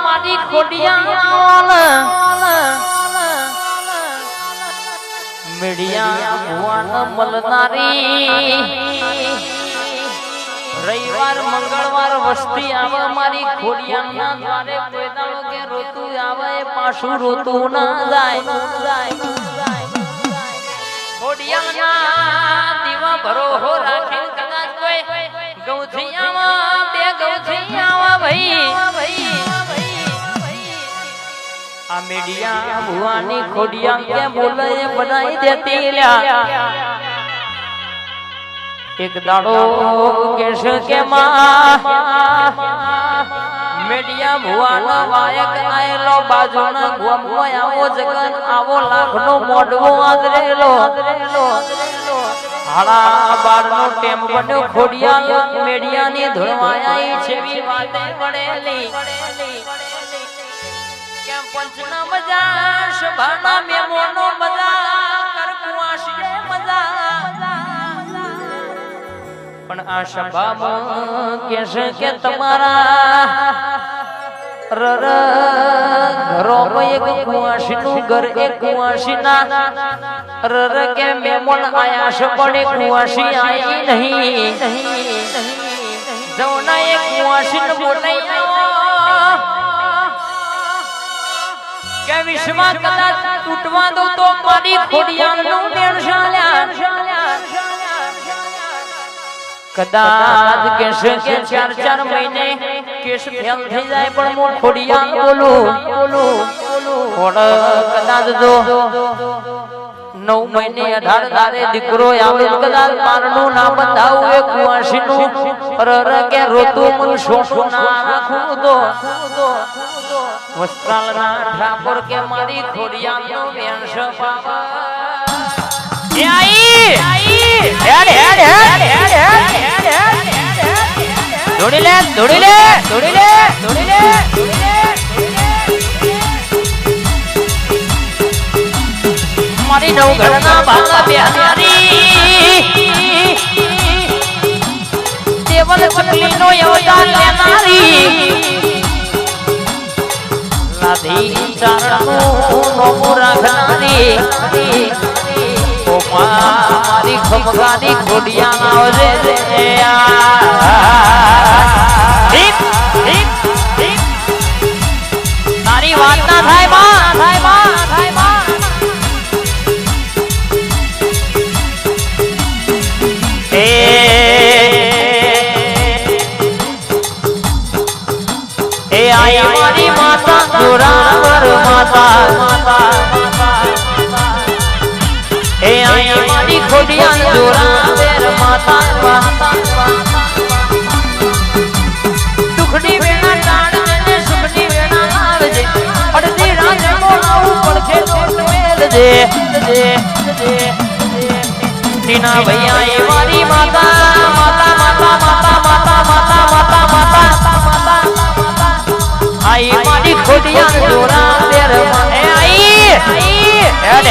મારી ખોડિયા મીડિયા ભુવન મલનારી રવિવાર મંગળવાર વસ્તી આવે મારી ખોડિયાના દ્વારે કોઈ દાડો કે ઋતુ આવે પાછું ઋતુ ના જાય ખોડિયાના દીવા ભરો હો રાખી કદાચ કોઈ ગૌથિયામાં બે ગૌથિયામાં ભાઈ આ મીડિયા ભુવાની ખોડિયા કે બોલે બનાઈ દેતી લ્યા એક દાડો કેશ કે માં મીડિયા ભુવાનો વાયક આયેલો બાજુના ગોમમાં આવો જગન આવો લાખનો મોઢવો આદરેલો હાડા બારનો ટેમ બન્યો ખોડિયા મીડિયાની ધોળવાઈ છેવી વાતે પડેલી કેમ પંચના મજા સભાના મેમોનો મજા કરકુવાશીએ મજા પણ આ સભામાં કહેશે કે તમારા ઘરો એક કુવાશીનું ઘર એક કુવાશીના કે મેમોન આયા છે પણ એક કુવાશી આવી નહીં જવના એક કુવાશીને બોલાઈ કે વિશ્વમાં કદાચ તૂટવા દો તો મારી ખોડિયાનું મેળ ચાલ્યા કદાચ કેશે કે 4 મહિને કેસ ફેલ થઈ જાય પણ હું ખોડિયા બોલું કદાચ જો 9 મહિને 18 દારે દીકરો આવે કદાચ મારનું ના બંધાવું એ કુવાશીનું કે રોતું મન શોષું ના રાખું તો વસ્ત્રાલના ઠાકોર કે મારી ખોડિયાનો વેંશ પાવા એ આઈ હેડ દોડી લે મારી નવઘરના ભાગા બેહારી દેવલ ચકલીનો અવતાર લેનારી લાધી ચારણનું નોમું રાખનારી મારી ખમગાની ખોડિયા આવજે તારી વાત ના થાય માં એ આઈ મારી માતા જોરાવર માતા એ આઈ મારી ખોડિયા જોરાવર માતા દુખડી વેણા ટાળજે સુખડી વેણા આવજે અડધી રાત બોલાવું પડખે લોટ મેલજે ટીના ભૈયા એ મારી માતા આઈ મારી ખોડિયા જોરાવર માતા આઈ હેડ